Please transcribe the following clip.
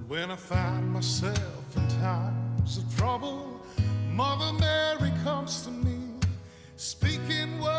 When I find myself in times of trouble, Mother Mary comes to me, speaking words